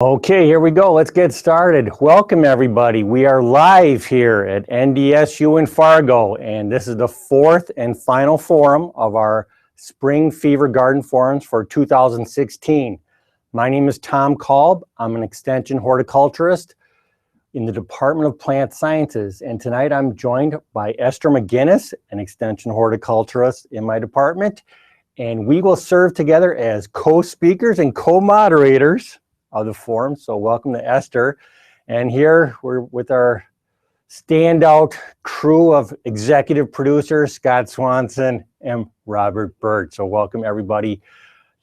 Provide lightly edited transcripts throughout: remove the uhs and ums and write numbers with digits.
Okay, here we go. Let's get started. Welcome, everybody. We are live here at NDSU in Fargo, and this is the fourth and final forum of our Spring Fever Garden Forums for 2016. My name is Tom Kalb. I'm an Extension Horticulturist in the Department of Plant Sciences, and tonight I'm joined by Esther McGinnis, an Extension Horticulturist in my department, and we will serve together as co-speakers and co-moderators of the forum. So welcome to Esther. And here we're with our standout crew of executive producers, Scott Swanson and Robert Bird. So welcome everybody.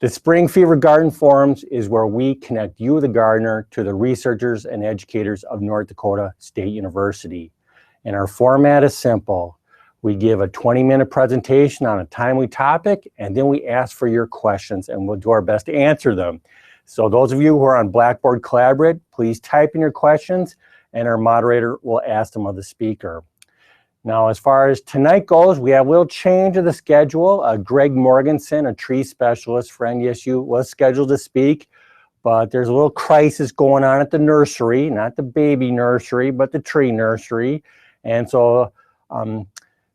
The Spring Fever Garden Forums is where we connect you, the gardener, to the researchers and educators of North Dakota State University. And our format is simple. We give a 20-minute presentation on a timely topic, and then we ask for your questions, and we'll do our best to answer them. So those of you who are on Blackboard Collaborate, please type in your questions and our moderator will ask them of the speaker. Now, as far as tonight goes, we have a little change of the schedule. Greg Morganson, a tree specialist for NDSU, was scheduled to speak, but there's a little crisis going on at the nursery, not the baby nursery, but the tree nursery. And so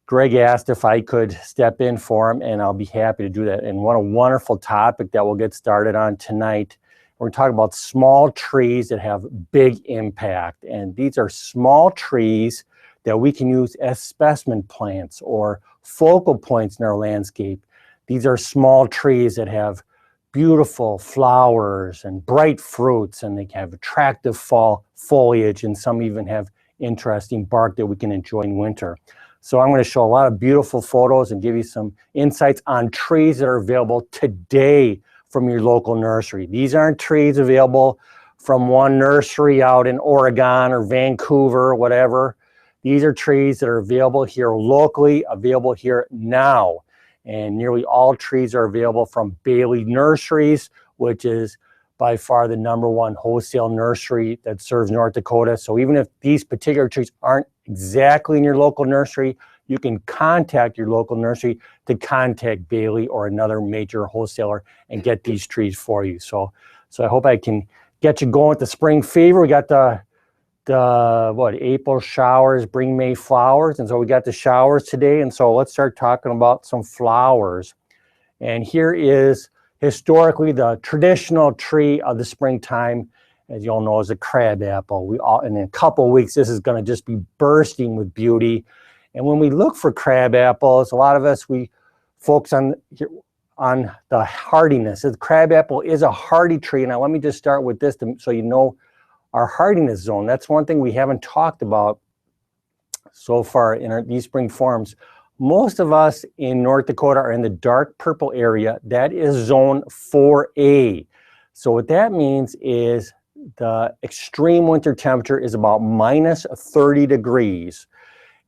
Greg asked if I could step in for him, and I'll be happy to do that. And what a wonderful topic that we'll get started on tonight. We're talking about small trees that have big impact. And these are small trees that we can use as specimen plants or focal points in our landscape. These are small trees that have beautiful flowers and bright fruits, and they have attractive fall foliage, and some even have interesting bark that we can enjoy in winter. So I'm going to show a lot of beautiful photos and give you some insights on trees that are available today from your local nursery. These aren't trees available from one nursery out in Oregon or Vancouver or whatever. These are trees that are available here locally, available here now. And nearly all trees are available from Bailey Nurseries, which is by far the #1 wholesale nursery that serves North Dakota. So even if these particular trees aren't exactly in your local nursery, you can contact your local nursery to contact Bailey or another major wholesaler and get these trees for you. So I hope I can get you going with the spring fever. We got the April showers bring May flowers, and so we got the showers today. And so let's start talking about some flowers. And here is historically the traditional tree of the springtime, as you all know, is a crabapple. And in a couple of weeks, this is going to just be bursting with beauty. And when we look for crabapples, a lot of us, we focus on the hardiness. The crabapple is a hardy tree. Now, let me just start with this so you know our hardiness zone. That's one thing we haven't talked about so far in these spring forums. Most of us in North Dakota are in the dark purple area. That is zone 4A. So what that means is the extreme winter temperature is about -30 degrees.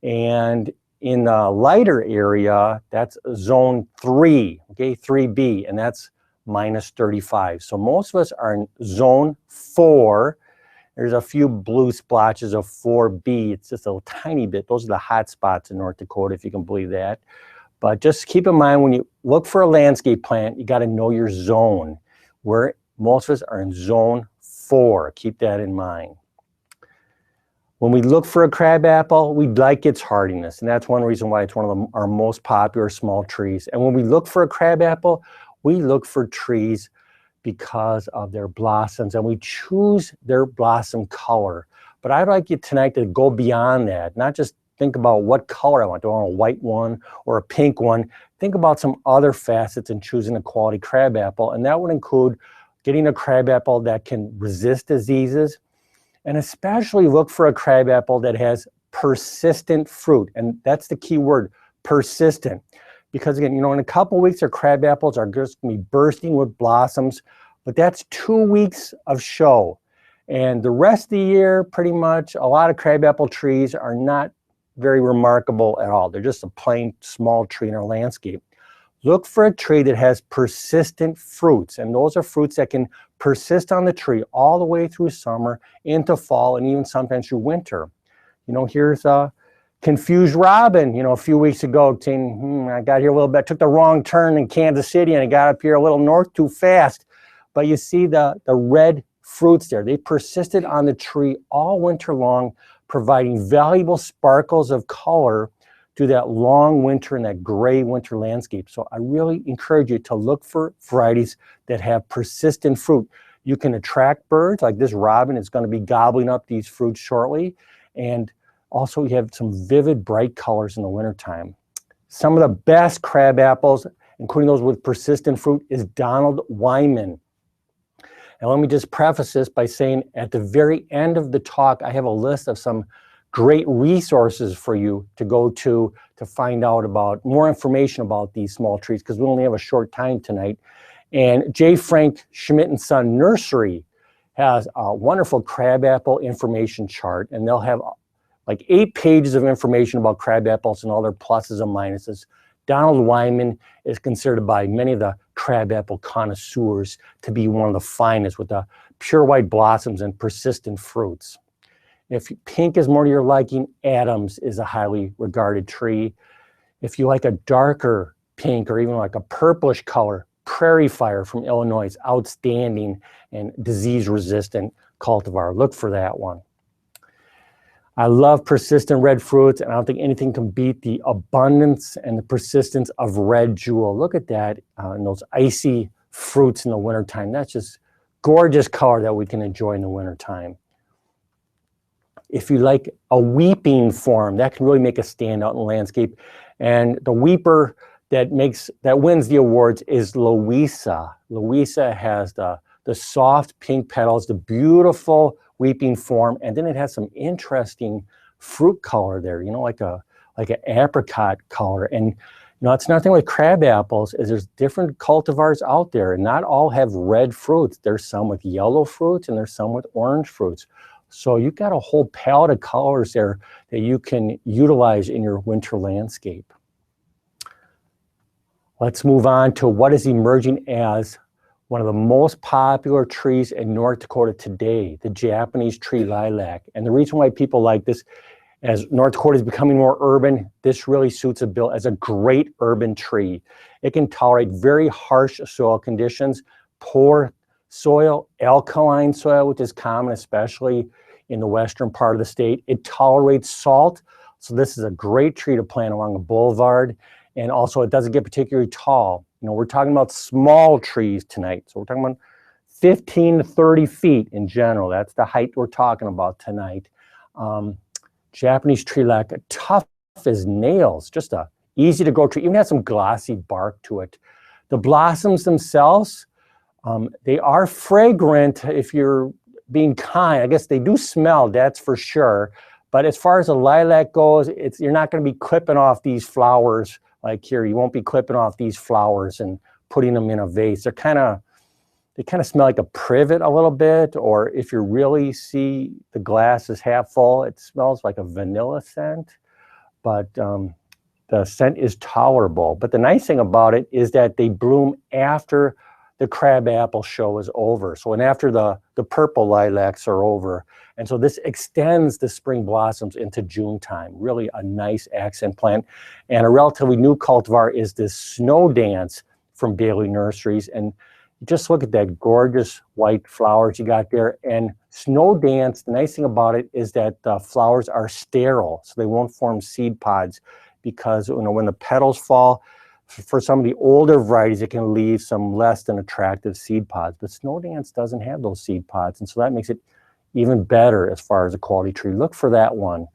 And in the lighter area, that's zone 3, okay, 3B, and that's -35. So most of us are in zone 4. There's a few blue splotches of 4B. It's just a tiny bit. Those are the hot spots in North Dakota, if you can believe that. But just keep in mind, when you look for a landscape plant, you got to know your zone. Most of us are in zone 4. Keep that in mind. When we look for a crabapple, we like its hardiness, and that's one reason why it's one of our most popular small trees. And when we look for a crabapple, we look for trees because of their blossoms, and we choose their blossom color. But I'd like you tonight to go beyond that, not just think about what color I want. Do I want a white one or a pink one? Think about some other facets in choosing a quality crabapple, and that would include getting a crabapple that can resist diseases, and especially look for a crabapple that has persistent fruit. And that's the key word, persistent. Because again, you know, in a couple weeks, our crabapples are just going to be bursting with blossoms, but that's 2 weeks of show. And the rest of the year, pretty much, a lot of crabapple trees are not very remarkable at all. They're just a plain small tree in our landscape. Look for a tree that has persistent fruits, and those are fruits that can persist on the tree all the way through summer, into fall, and even sometimes through winter. You know, here's a confused robin, you know, a few weeks ago, saying, I got here a little bit, took the wrong turn in Kansas City, and I got up here a little north too fast. But you see the red fruits there. They persisted on the tree all winter long, providing valuable sparkles of color to that long winter and that gray winter landscape. So I really encourage you to look for varieties that have persistent fruit. You can attract birds, like this robin is going to be gobbling up these fruits shortly. And also you have some vivid, bright colors in the wintertime. Some of the best crab apples, including those with persistent fruit, is Donald Wyman. And let me just preface this by saying at the very end of the talk, I have a list of some great resources for you to go to find out about more information about these small trees, because we only have a short time tonight. And J. Frank Schmidt and Son Nursery has a wonderful crabapple information chart, and they'll have like 8 pages of information about crabapple and all their pluses and minuses. Donald Wyman is considered by many of the crabapple connoisseurs to be one of the finest, with the pure white blossoms and persistent fruits. If pink is more to your liking, Adams is a highly regarded tree. If you like a darker pink or even like a purplish color, Prairie Fire from Illinois is outstanding and disease-resistant cultivar. Look for that one. I love persistent red fruits, and I don't think anything can beat the abundance and the persistence of red jewel. Look at that, and those icy fruits in the wintertime. That's just gorgeous color that we can enjoy in the wintertime. If you like a weeping form, that can really make a standout in the landscape. And the weeper that wins the awards is Louisa. Louisa has the soft pink petals, the beautiful weeping form, and then it has some interesting fruit color there, you know, like an apricot color. And you know, it's nothing like crab apples, is there's different cultivars out there, and not all have red fruits. There's some with yellow fruits and there's some with orange fruits. So you've got a whole palette of colors there that you can utilize in your winter landscape. Let's move on to what is emerging as one of the most popular trees in North Dakota today, the Japanese tree lilac. And the reason why people like this, as North Dakota is becoming more urban, this really suits a bill as a great urban tree. It can tolerate very harsh soil conditions, poor soil, alkaline soil, which is common especially in the western part of the state. It tolerates salt, so this is a great tree to plant along a boulevard. And also it doesn't get particularly tall. You know, we're talking about small trees tonight. So we're talking about 15 to 30 feet in general. That's the height we're talking about tonight. Japanese tree lilac, tough as nails, just a easy to grow tree. Even has some glossy bark to it. The blossoms themselves, they are fragrant if you're being kind. I guess they do smell, that's for sure. But as far as the lilac goes, you're not going to be clipping off these flowers like here. You won't be clipping off these flowers and putting them in a vase. They kind of smell like a privet a little bit, or if you really see the glass is half full, it smells like a vanilla scent. But the scent is tolerable. But the nice thing about it is that they bloom after the crabapple show is over. So, and after the purple lilacs are over. And so this extends the spring blossoms into June time. Really a nice accent plant. And a relatively new cultivar is this Snow Dance from Bailey Nurseries. And just look at that gorgeous white flowers you got there. And Snow Dance, the nice thing about it is that the flowers are sterile, so they won't form seed pods, because you know, when the petals fall, for some of the older varieties, it can leave some less than attractive seed pods. But Snow Dance doesn't have those seed pods, and so that makes it even better as far as a quality tree. Look for that one.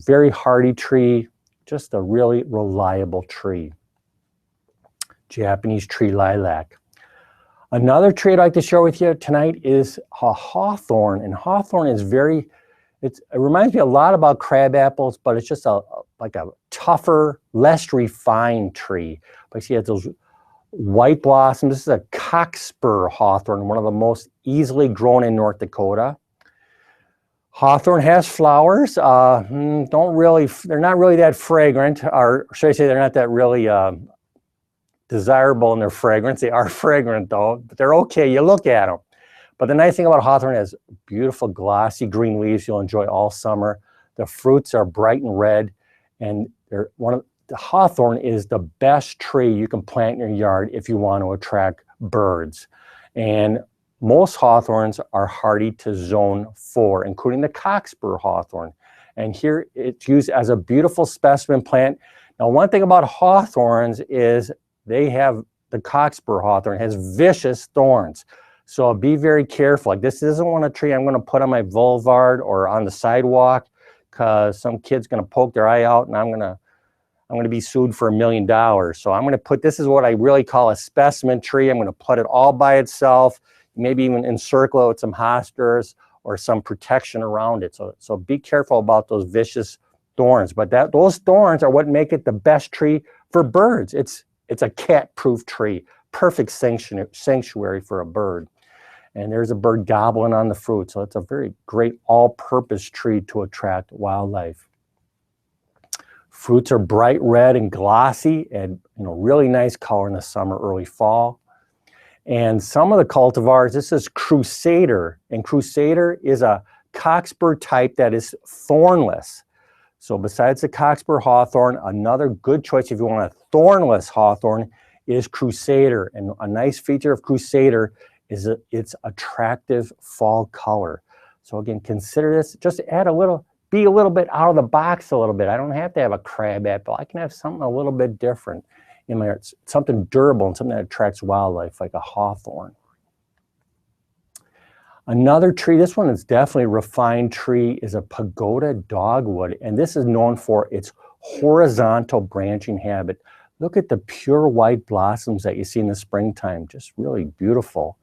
Very hardy tree, just a really reliable tree. Japanese tree lilac. Another tree I'd like to share with you tonight is a hawthorn, and hawthorn is it reminds me a lot about crab apples, but it's just like a tougher, less refined tree. But see, it has those white blossoms. This is a cockspur hawthorn, one of the most easily grown in North Dakota. Hawthorn has flowers. They're not really that fragrant, or should I say they're not that really desirable in their fragrance. They are fragrant though, but they're okay. You look at them. But the nice thing about hawthorn is beautiful glossy green leaves you'll enjoy all summer. The fruits are bright and red, and the hawthorn is the best tree you can plant in your yard if you want to attract birds. And most hawthorns are hardy to zone 4, including the cockspur hawthorn. And here it's used as a beautiful specimen plant. Now, one thing about hawthorns is they have, the cockspur hawthorn has vicious thorns. So be very careful. Like, this isn't one a tree I'm going to put on my boulevard or on the sidewalk, because some kid's going to poke their eye out and I'm going to be sued for $1 million. So I'm going to put, this is what I really call a specimen tree. I'm going to put it all by itself, maybe even encircle it with some hostas or some protection around it. So be careful about those vicious thorns. But those thorns are what make it the best tree for birds. It's a cat-proof tree, perfect sanctuary for a bird. And there's a bird gobbling on the fruit. So it's a very great all-purpose tree to attract wildlife. Fruits are bright red and glossy and really nice color in the summer, early fall. And some of the cultivars, this is Crusader. And Crusader is a cockspur type that is thornless. So besides the cockspur hawthorn, another good choice if you want a thornless hawthorn is Crusader. And a nice feature of Crusader is its attractive fall color. So again, consider this, just add a little, be a little bit out of the box a little bit. I don't have to have a crab apple. I can have something a little bit different in my art, something durable and something that attracts wildlife like a hawthorn. Another tree, this one is definitely a refined tree, is a Pagoda dogwood. And this is known for its horizontal branching habit. Look at the pure white blossoms that you see in the springtime, just really beautiful.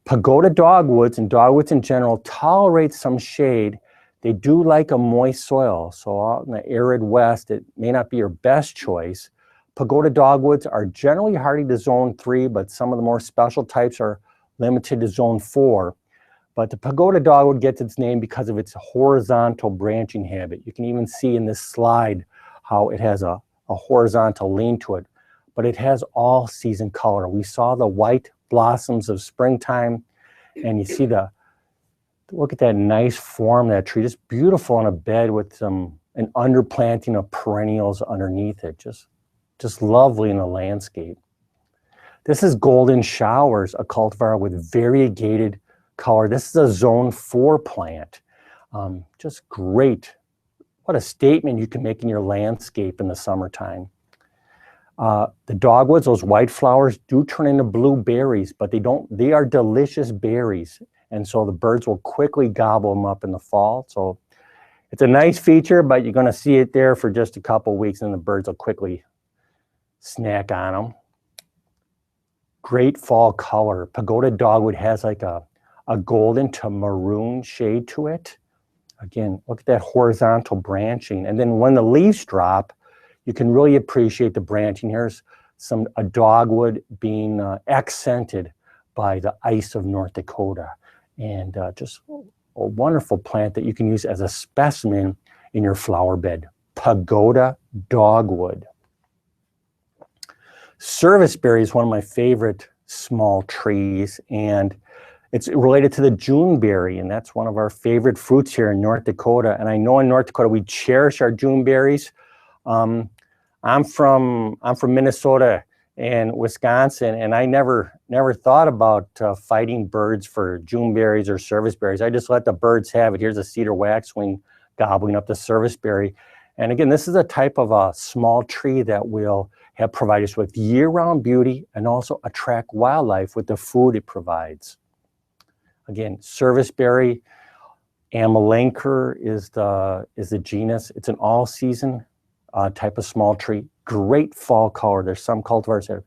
Pagoda dogwoods and dogwoods in general tolerate some shade. They do like a moist soil. So out in the arid west, it may not be your best choice. Pagoda dogwoods are generally hardy to zone 3, but some of the more special types are limited to zone 4. But the Pagoda dogwood gets its name because of its horizontal branching habit. You can even see in this slide how it has a horizontal lean to it, but it has all season color. We saw the white blossoms of springtime, and you see look at that nice form of that tree, just beautiful on a bed with an underplanting of perennials underneath it. Just lovely in the landscape. This is Golden Showers, a cultivar with variegated color. This is a zone 4 plant. Just great. What a statement you can make in your landscape in the summertime. The dogwoods, those white flowers do turn into blue berries, but they are delicious berries. And so the birds will quickly gobble them up in the fall. So it's a nice feature, but you're going to see it there for just a couple weeks and the birds will quickly snack on them. Great fall color. Pagoda dogwood has like a golden to maroon shade to it. Again, look at that horizontal branching. And then when the leaves drop, you can really appreciate the branching. Here's a dogwood being accented by the ice of North Dakota. And just a wonderful plant that you can use as a specimen in your flower bed. Pagoda dogwood. Serviceberry is one of my favorite small trees, and it's related to the Juneberry, and that's one of our favorite fruits here in North Dakota. And I know in North Dakota we cherish our Juneberries. I'm from Minnesota and Wisconsin, and I never thought about fighting birds for Juneberries or serviceberries. I just let the birds have it. Here's a cedar waxwing gobbling up the serviceberry. And again, this is a type of a small tree that will provide us with year-round beauty and also attract wildlife with the food it provides. Again, serviceberry, Amelanker is the genus. It's an all-season type of small tree. Great fall color. There's some cultivars that have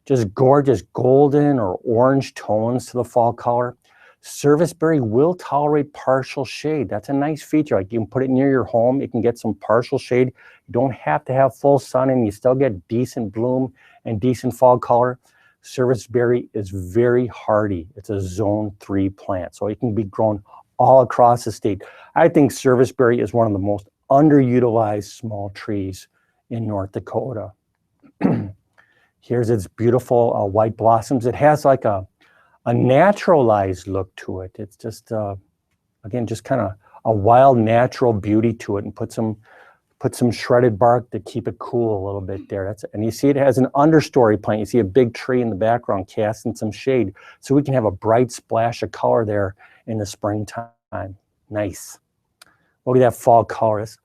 just gorgeous golden or orange tones to the fall color. Serviceberry will tolerate partial shade. That's a nice feature. Like, you can put it near your home. It can get some partial shade. You don't have to have full sun, and you still get decent bloom and decent fall color. Serviceberry is very hardy. It's a zone 3 plant, so it can be grown all across the state. I think serviceberry is one of the most underutilized small trees in North Dakota. Here's its beautiful white blossoms. It has like a naturalized look to it. It's just, again, just kind of a wild natural beauty to it, and put some Put some shredded bark to keep it cool a little bit there. And you see it has an understory plant. You see a big tree in the background casting some shade. So we can have a bright splash of color there in the springtime. Nice. Look at that fall color. It's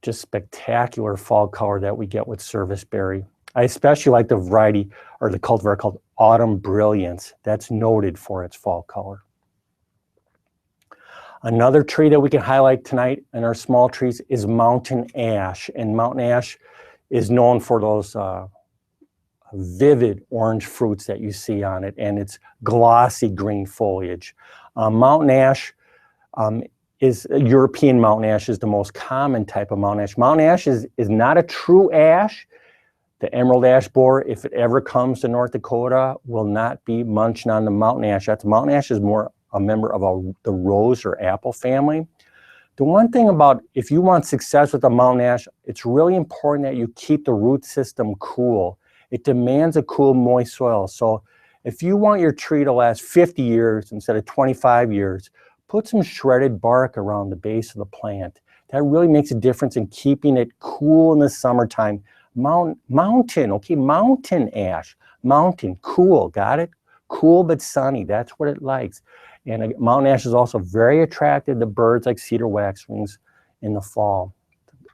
just spectacular fall color that we get with Serviceberry. I especially like the variety or the cultivar called Autumn Brilliance. That's noted for its fall color. Another tree that we can highlight tonight in our small trees is mountain ash. And mountain ash is known for those vivid orange fruits that you see on it, and its glossy green foliage. Mountain ash European mountain ash is the most common type of mountain ash. Mountain ash is not a true ash. The emerald ash borer, if it ever comes to North Dakota, will not be munching on the mountain ash. Mountain ash is more a member of the rose or apple family. The one thing about, if you want success with the mountain ash, it's really important that you keep the root system cool. It demands a cool, moist soil. So if you want your tree to last 50 years instead of 25 years, put some shredded bark around the base of the plant. That really makes a difference in keeping it cool in the summertime. Mountain, okay, mountain ash. Mountain, cool, got it? Cool but sunny, that's what it likes. And mountain ash is also very attractive to birds like cedar waxwings in the fall.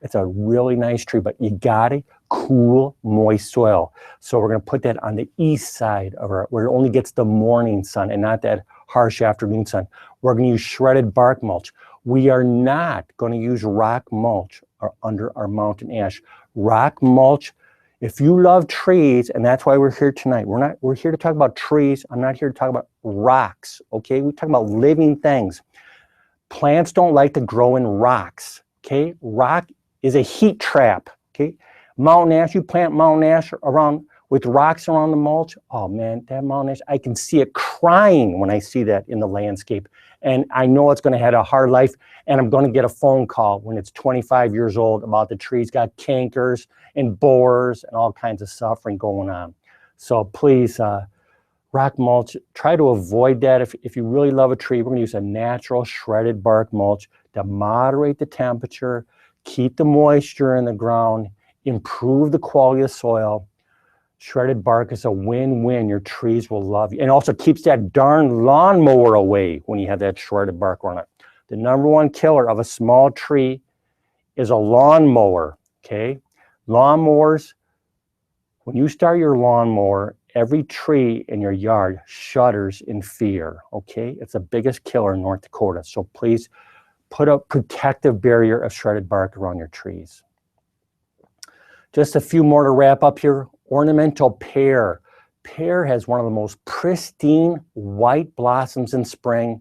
It's a really nice tree, but you got it, cool, moist soil. So we're gonna put that on the east side of where it only gets the morning sun and not that harsh afternoon sun. We're gonna use shredded bark mulch. We are not gonna use rock mulch under our mountain ash. Rock mulch, if you love trees, and that's why we're here tonight, we're here to talk about trees. I'm not here to talk about rocks, okay? We talk about living things. Plants don't like to grow in rocks, okay? Rock is a heat trap, okay? Mountain ash, you plant mountain ash around with rocks around the mulch, oh man, that mountain ash, I can see it crying when I see that in the landscape. And I know it's gonna have a hard life, and I'm gonna get a phone call when it's 25 years old about the tree's got cankers and borers and all kinds of suffering going on. So please, rock mulch, try to avoid that. If you really love a tree, we're gonna use a natural shredded bark mulch to moderate the temperature, keep the moisture in the ground, improve the quality of soil. Shredded bark is a win-win. Your trees will love you. And also keeps that darn lawnmower away when you have that shredded bark on it. The #1 killer of a small tree is a lawnmower, okay? Lawnmowers, when you start your lawnmower, every tree in your yard shudders in fear, okay? It's the biggest killer in North Dakota. So please put a protective barrier of shredded bark around your trees. Just a few more to wrap up here. Ornamental pear. Pear has one of the most pristine white blossoms in spring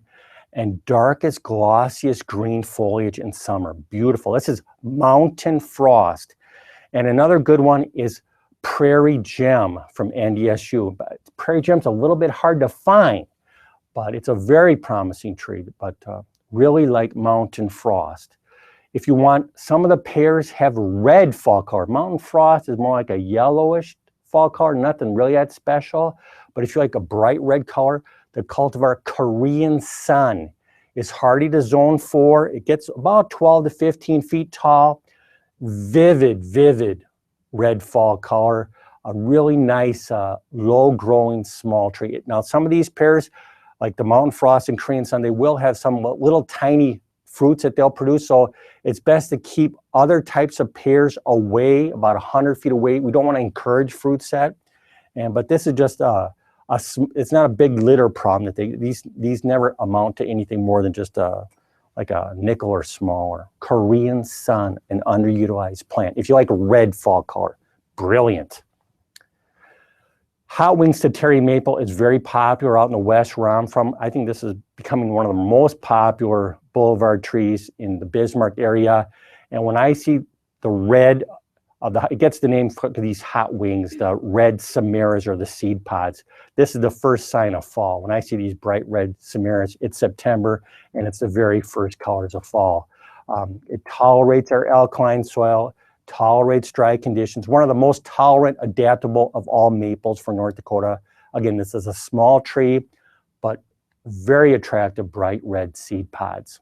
and darkest, glossiest green foliage in summer. Beautiful. This is mountain frost. And another good one is prairie gem from NDSU. But prairie gem's a little bit hard to find, but it's a very promising tree, but really like mountain frost. If you want, some of the pears have red fall color. Mountain frost is more like a yellowish fall color, nothing really that special. But if you like a bright red color, the cultivar Korean Sun is hardy to zone 4. It gets about 12 to 15 feet tall. Vivid red fall color. A really nice, low-growing small tree. Now, some of these pears, like the Mountain Frost and Korean Sun, they will have some little tiny fruits that they'll produce. So it's best to keep other types of pears away, about 100 feet away. We don't want to encourage fruit set. But this is just it's not a big litter problem. That these never amount to anything more than just like a nickel or smaller. Korean Sun, an underutilized plant. If you like red fall color, brilliant. Hot wings to Terry maple is very popular out in the west where I'm from. I think this is becoming one of the most popular boulevard trees in the Bismarck area. And when I see the red, it gets the name for these hot wings, the red samaras or the seed pods. This is the first sign of fall. When I see these bright red samaras, it's September and it's the very first colors of fall. It tolerates our alkaline soil, tolerates dry conditions. One of the most tolerant, adaptable of all maples for North Dakota. Again, this is a small tree, but very attractive bright red seed pods.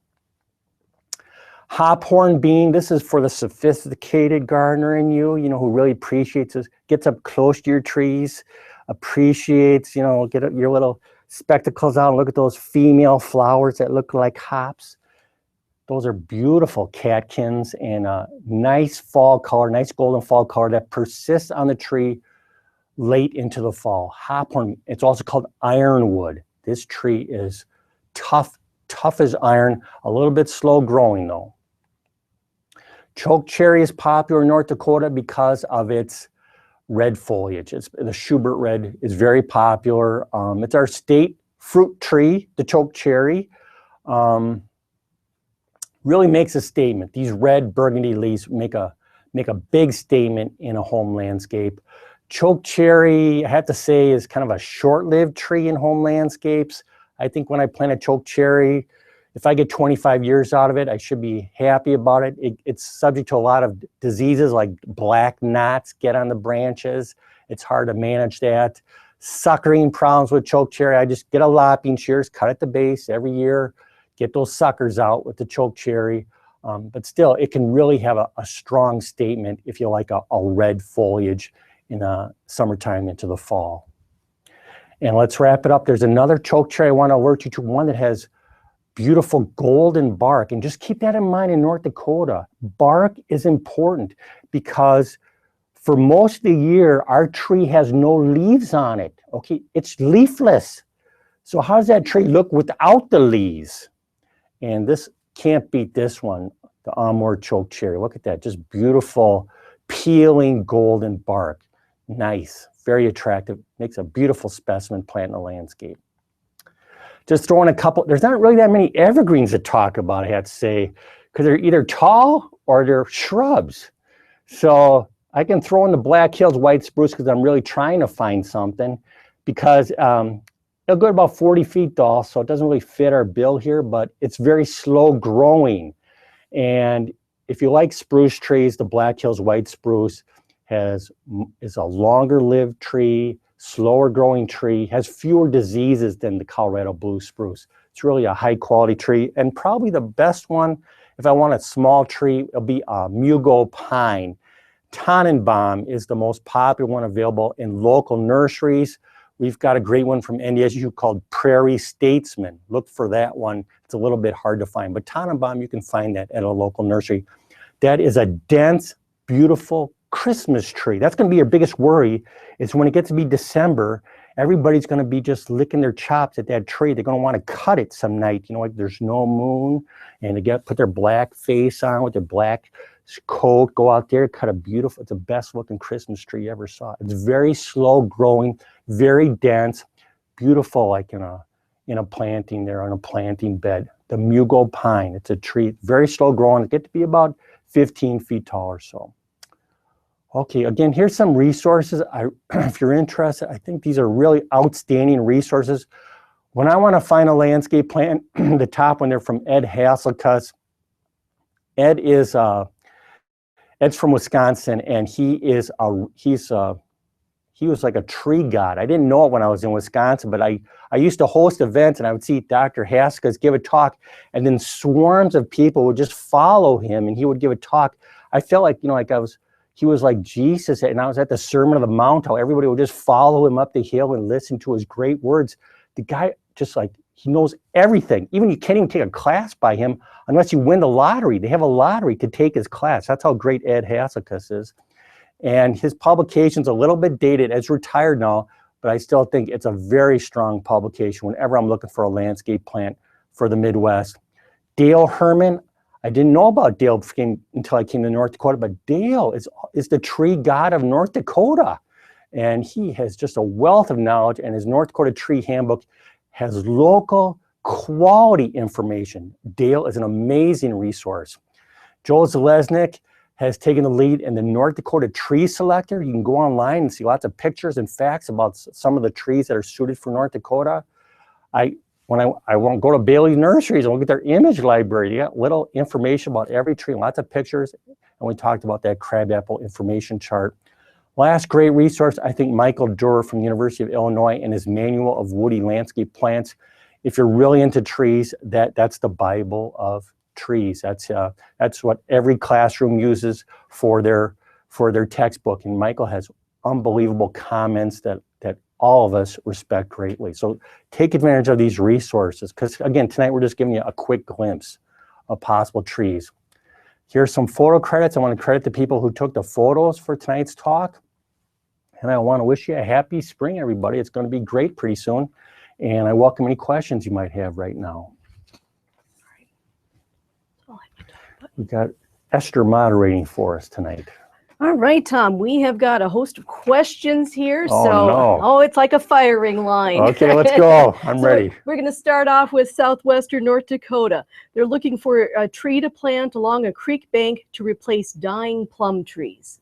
Hawthorn bean, this is for the sophisticated gardener in you, who really appreciates this, gets up close to your trees, appreciates, get your little spectacles out and look at those female flowers that look like hops. Those are beautiful catkins and a nice fall color, nice golden fall color that persists on the tree late into the fall. Hawthorn, it's also called ironwood. This tree is tough as iron, a little bit slow growing though. Chokecherry is popular in North Dakota because of its red foliage. The Schubert red is very popular. It's our state fruit tree, the chokecherry. Really makes a statement. These red burgundy leaves make a big statement in a home landscape. Chokecherry, I have to say, is kind of a short-lived tree in home landscapes. I think when I plant a chokecherry, if I get 25 years out of it, I should be happy about it. It's subject to a lot of diseases like black knots get on the branches. It's hard to manage that. Suckering problems with chokecherry, I just get a lopping shears, cut at the base every year, get those suckers out with the chokecherry. But still, it can really have a strong statement if you like a red foliage in the summertime into the fall. And let's wrap it up. There's another chokecherry I want to alert you to, one that has beautiful golden bark. And just keep that in mind in North Dakota. Bark is important because for most of the year, our tree has no leaves on it. Okay, it's leafless. So how does that tree look without the leaves? And this can't beat this one, the Amur chokecherry. Look at that, just beautiful, peeling golden bark. Nice, very attractive, makes a beautiful specimen plant in the landscape. Just throwing a couple, there's not really that many evergreens to talk about, I have to say, because they're either tall or they're shrubs. So I can throw in the Black Hills white spruce because I'm really trying to find something, because it'll go about 40 feet tall, so it doesn't really fit our bill here, but it's very slow growing. And if you like spruce trees, the Black Hills white spruce is a longer lived tree, slower growing tree, has fewer diseases than the Colorado blue spruce. It's really a high quality tree, and probably the best one, if I want a small tree, it'll be a Mugo pine. Tannenbaum is the most popular one available in local nurseries. We've got a great one from NDSU called Prairie Statesman. Look for that one. It's a little bit hard to find, but Tannenbaum, you can find that at a local nursery. That is a dense, beautiful Christmas tree. That's going to be your biggest worry, is when it gets to be December, everybody's going to be just licking their chops at that tree. They're going to want to cut it some night, like there's no moon, and they put their black face on with their black coat, go out there, cut a beautiful, it's the best looking Christmas tree you ever saw. It's very slow growing, very dense, beautiful, like in a planting there, on a planting bed. The Mugo pine, it's a tree, very slow growing, it gets to be about 15 feet tall or so. Okay, again, here's some resources. If you're interested, I think these are really outstanding resources. When I want to find a landscape plant, the top one, they're from Ed Hasselkuss. Ed is Ed's from Wisconsin, and he was like a tree god. I didn't know it when I was in Wisconsin, but I used to host events, and I would see Dr. Hasselkuss give a talk, and then swarms of people would just follow him, and he would give a talk. I felt like, he was like Jesus, and I was at the Sermon on the Mount, how everybody would just follow him up the hill and listen to his great words. The guy just he knows everything. Even you can't even take a class by him unless you win the lottery. They have a lottery to take his class. That's how great Ed Hasselkuss is. And his publication's a little bit dated. Ed's retired now, but I still think it's a very strong publication whenever I'm looking for a landscape plant for the Midwest. Dale Herman, I didn't know about Dale until I came to North Dakota, but Dale is the tree god of North Dakota. And he has just a wealth of knowledge, and his North Dakota Tree Handbook has local quality information. Dale is an amazing resource. Joel Zalesnik has taken the lead in the North Dakota Tree Selector. You can go online and see lots of pictures and facts about some of the trees that are suited for North Dakota. When I won't go to Bailey Nurseries, I won't get their image library. You got little information about every tree, lots of pictures, and we talked about that crabapple information chart. Last great resource, I think Michael Durer from the University of Illinois and his Manual of Woody Landscape Plants. If you're really into trees, that's the Bible of trees. That's what every classroom uses for their textbook. And Michael has unbelievable comments that all of us respect greatly. So take advantage of these resources, because again, tonight we're just giving you a quick glimpse of possible trees. Here's some photo credits. I want to credit the people who took the photos for tonight's talk. And I want to wish you a happy spring, everybody. It's going to be great pretty soon. And I welcome any questions you might have right now. We've got Esther moderating for us tonight. All right, Tom, we have got a host of questions here. No. It's like a firing line. Okay, let's go. I'm ready. We're going to start off with southwestern North Dakota. They're looking for a tree to plant along a creek bank to replace dying plum trees.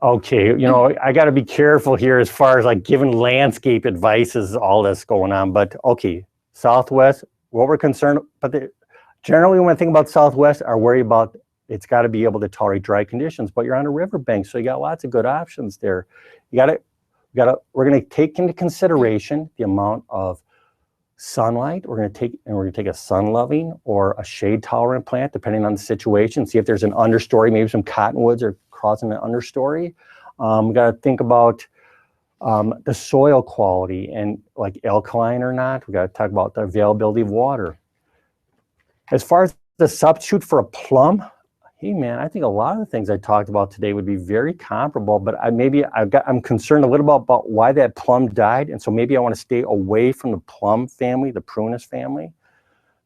Okay, you know, I got to be careful here as far as like giving landscape advice is all this going on. But okay, Southwest, what we're concerned, but generally when I think about Southwest, I worry about it's got to be able to tolerate dry conditions. But you're on a riverbank, so you got lots of good options there. We're going to take into consideration the amount of sunlight. We're going to take a sun-loving or a shade-tolerant plant, depending on the situation. See if there's an understory, maybe some cottonwoods are crossing an understory. We got to think about the soil quality and like alkaline or not. We got to talk about the availability of water. As far as the substitute for a plum, hey man, I think a lot of the things I talked about today would be very comparable, but I'm concerned a little about why that plum died, and so maybe I want to stay away from the plum family, the prunus family.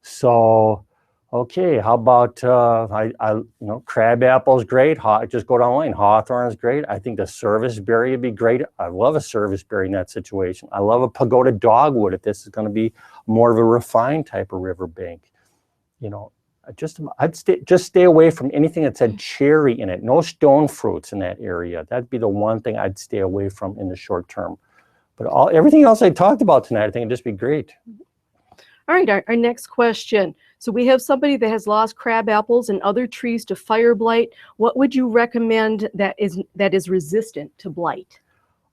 So, okay, how about crab apple is great. Just go down the line. Hawthorn is great. I think the serviceberry would be great. I love a serviceberry in that situation. I love a pagoda dogwood if this is going to be more of a refined type of riverbank. You know, I'd stay away from anything that said cherry in it. No stone fruits in that area. That'd be the one thing I'd stay away from in the short term. But everything else I talked about tonight, I think it'd just be great. All right, our next question. So we have somebody that has lost crab apples and other trees to fire blight. What would you recommend that is resistant to blight?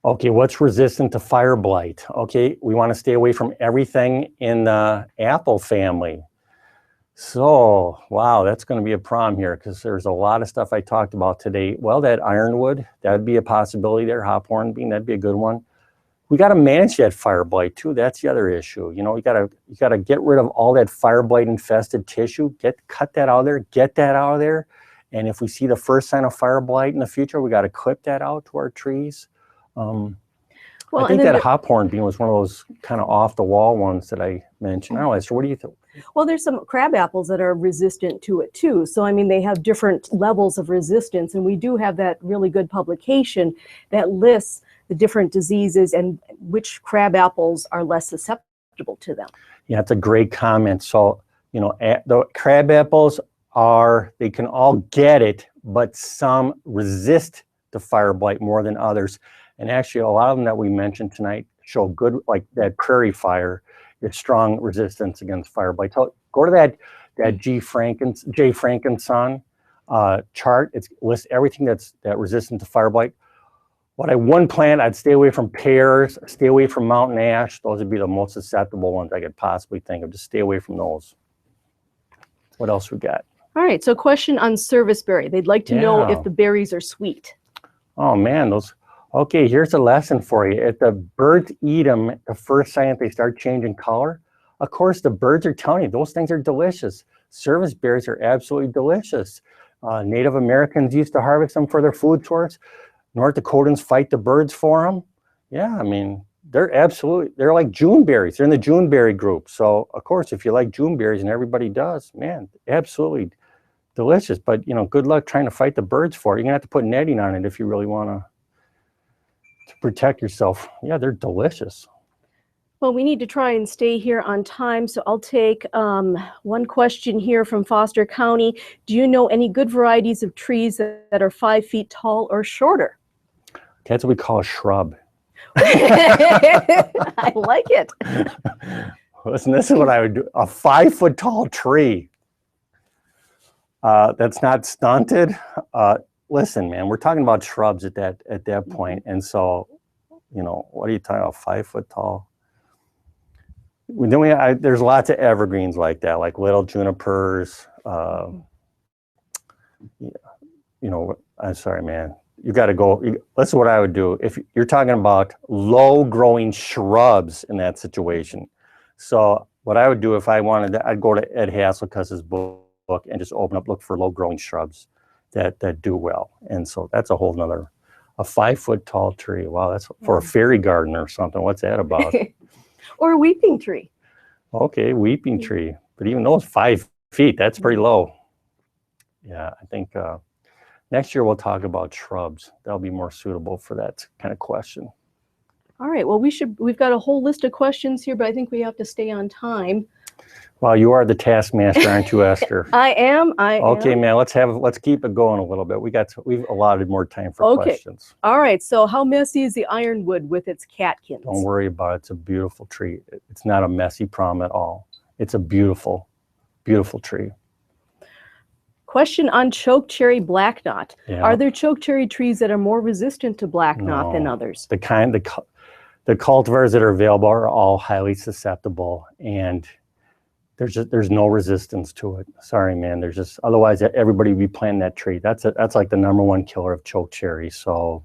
Okay, what's resistant to fire blight? Okay, we want to stay away from everything in the apple family. So, wow, that's going to be a problem here because there's a lot of stuff I talked about today. Well, that ironwood, that'd be a possibility there. Hawthorn bean, that'd be a good one. We got to manage that fire blight too. That's the other issue. You know, you got to get rid of all that fire blight infested tissue. Cut that out of there. Get that out of there. And if we see the first sign of fire blight in the future, we got to clip that out to our trees. I think that Hawthorn bean was one of those kind of off the wall ones that I mentioned. I don't know, Esther, what do you think? Well, there's some crab apples that are resistant to it too. So, I mean, they have different levels of resistance, and we do have that really good publication that lists the different diseases and which crab apples are less susceptible to them. Yeah, it's a great comment. So, you know, the crab apples they can all get it, but some resist the fire blight more than others. And actually, a lot of them that we mentioned tonight show good, like that prairie fire, is strong resistance against fire blight. So go to that J. Frankenson chart. It lists everything that's resistant to fire blight. What I wouldn't plant, I'd stay away from pears, stay away from mountain ash. Those would be the most susceptible ones I could possibly think of. Just stay away from those. What else we got? All right, so question on serviceberry. They'd like to know if the berries are sweet. Oh man, okay, here's a lesson for you. If the birds eat them, the first sign that they start changing color, of course the birds are telling you those things are delicious. Serviceberries are absolutely delicious. Native Americans used to harvest them for their food source. North Dakotans fight the birds for them. Yeah, I mean, they're like Juneberries. They're in the Juneberry group. So, of course, if you like Juneberries, and everybody does, man, absolutely delicious. But, you know, good luck trying to fight the birds for it. You're going to have to put netting on it if you really want to protect yourself. Yeah, they're delicious. Well, we need to try and stay here on time, so I'll take one question here from Foster County. Do you know any good varieties of trees that are 5 feet tall or shorter? That's what we call a shrub. I like it. Listen, this is what I would do. A 5 foot tall tree that's not stunted. Listen, man, we're talking about shrubs at that point. And so, you know, what are you talking about, 5 foot tall? There's lots of evergreens like that, like little junipers. I'm sorry, man. You got to go. This is what I would do if you're talking about low growing shrubs in that situation. So what I would do if I wanted that, I'd go to Ed Hasselkuss's book and just look for low growing shrubs that do well. And so that's a whole nother, a 5 foot tall tree. Wow, that's for a fairy garden or something. What's that about? Or a weeping tree. Okay, weeping tree. But even those 5 feet, that's pretty low. Yeah, I think next year we'll talk about shrubs. That'll be more suitable for that kind of question. All right, well, we've got a whole list of questions here, but I think we have to stay on time. Well, you are the taskmaster, aren't you, Esther? I am. Okay, man, let's keep it going a little bit. We've allotted more time for questions. All right, so how messy is the ironwood with its catkins? Don't worry about it. It's a beautiful tree. It's not a messy problem at all. It's a beautiful, beautiful tree. Question on chokecherry blackknot. Yeah. Are there chokecherry trees that are more resistant to blackknot than others? The cultivars that are available are all highly susceptible, and there's no resistance to it. Sorry, man. There's just, otherwise everybody would be planting that tree. That's like the #1 killer of chokecherry. So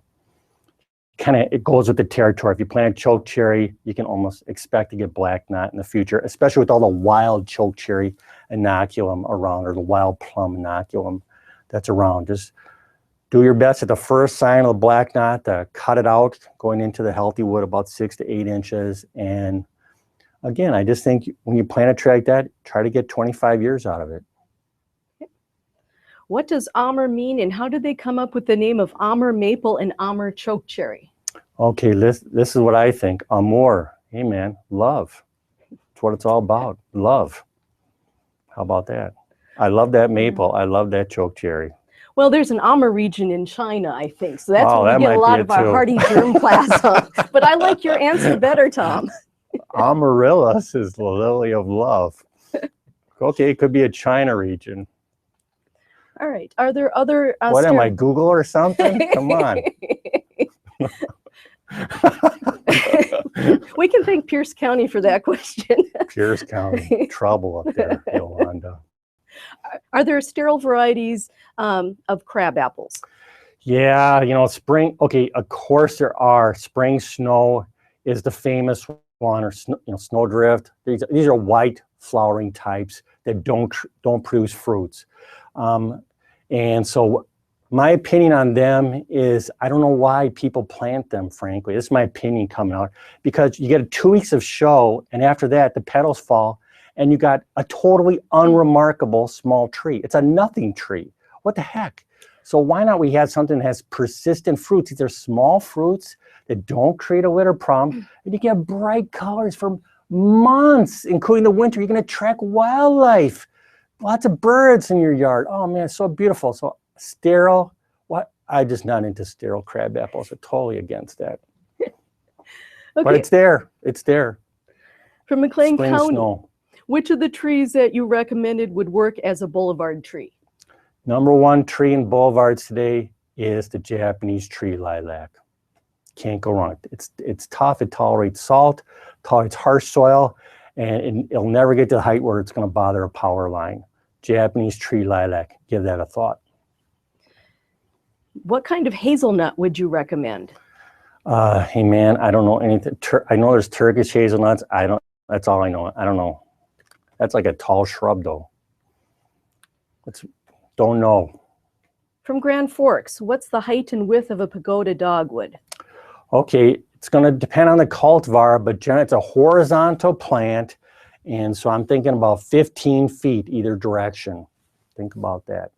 it goes with the territory. If you plant a chokecherry, you can almost expect to get blackknot in the future, especially with all the wild chokecherry inoculum around, or the wild plum inoculum that's around. Just do your best at the first sign of the blackknot to cut it out, going into the healthy wood about 6 to 8 inches. And again, I just think when you plant a tree like that, try to get 25 years out of it. What does Amur mean, and how did they come up with the name of Amur maple and Amur chokecherry? Okay, this is what I think. Amur, hey man, love. That's what it's all about, love. How about that? I love that maple. I love that chokecherry. Well, there's an Amur region in China, I think. So that's where that we get a lot be of our hardy germplasm. But I like your answer better, Tom. Amaryllis is the lily of love. Okay, it could be a China region. All right. Are there other... what am I, Google or something? Come on. We can thank Pierce County for that question. Pierce County, trouble up there, Yolanda. Are there sterile varieties of crab apples? Yeah, spring, okay, of course there are. Spring snow is the famous one, or snowdrift. These are white flowering types that don't produce fruits. And so my opinion on them is, I don't know why people plant them, frankly. This is my opinion coming out, because you get 2 weeks of show, and after that, the petals fall, and you got a totally unremarkable small tree. It's a nothing tree. What the heck? So why not we have something that has persistent fruits? These are small fruits that don't create a litter problem, and you can have bright colors for months, including the winter. You're going to attract wildlife, lots of birds in your yard. Oh man, it's so beautiful. So sterile, what? I'm just not into sterile crab apples. I'm totally against that. Okay. But it's there. It's there. From McLean Spring County, snow. Which of the trees that you recommended would work as a boulevard tree? #1 tree in boulevards today is the Japanese tree lilac. Can't go wrong. It's tough. It tolerates salt, tolerates harsh soil, and it'll never get to the height where it's going to bother a power line. Japanese tree lilac. Give that a thought. What kind of hazelnut would you recommend? Hey man, I don't know anything. I know there's Turkish hazelnuts. That's all I know. I don't know. That's like a tall shrub though. Don't know. From Grand Forks, what's the height and width of a pagoda dogwood? Okay, it's going to depend on the cultivar, but generally it's a horizontal plant, and so I'm thinking about 15 feet either direction. Think about that.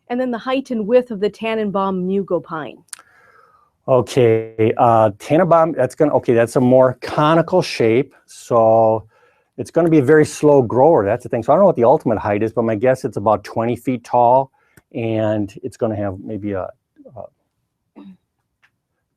And then the height and width of the Tannenbaum mugo pine. Okay, Tannenbaum, that's a more conical shape, so it's going to be a very slow grower. That's the thing. So I don't know what the ultimate height is, but my guess it's about 20 feet tall, and it's going to have maybe a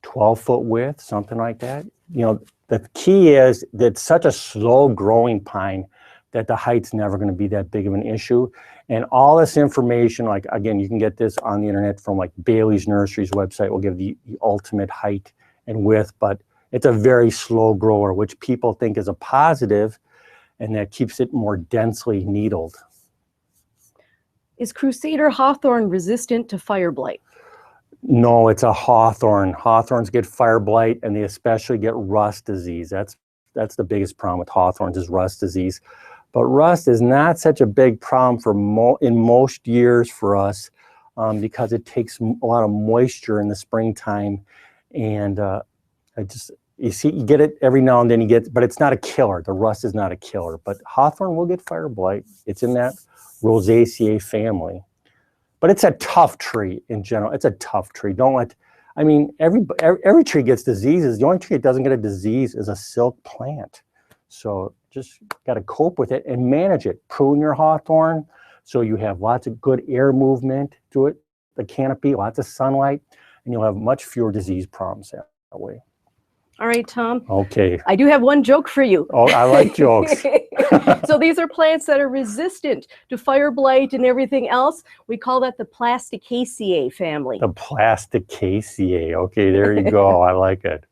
12-foot width, something like that. The key is that it's such a slow growing pine that the height's never going to be that big of an issue. And all this information, like, again, you can get this on the internet from like Bailey's Nursery's website, will give the ultimate height and width, but It's a very slow grower, which people think is a positive, and that keeps it more densely needled. Is Crusader Hawthorn resistant to fire blight? No, it's a Hawthorn. Hawthorns get fire blight, and they especially get rust disease. That's the biggest problem with Hawthorns is rust disease. But rust is not such a big problem for in most years for us because it takes a lot of moisture in the springtime, and you see, you get it every now and then. But it's not a killer. The rust is not a killer. But Hawthorn will get fire blight. It's in that Rosaceae family. But it's a tough tree in general. It's a tough tree. Don't let. I mean, every tree gets diseases. The only tree that doesn't get a disease is a silk plant. So just got to cope with it and manage it. Prune your hawthorn so you have lots of good air movement to it, the canopy, lots of sunlight, and you'll have much fewer disease problems that way. All right, Tom. Okay. I do have one joke for you. Oh, I like jokes. So these are plants that are resistant to fire blight and everything else. We call that the Plasticaceae family. The Plasticaceae. Okay, there you go. I like it.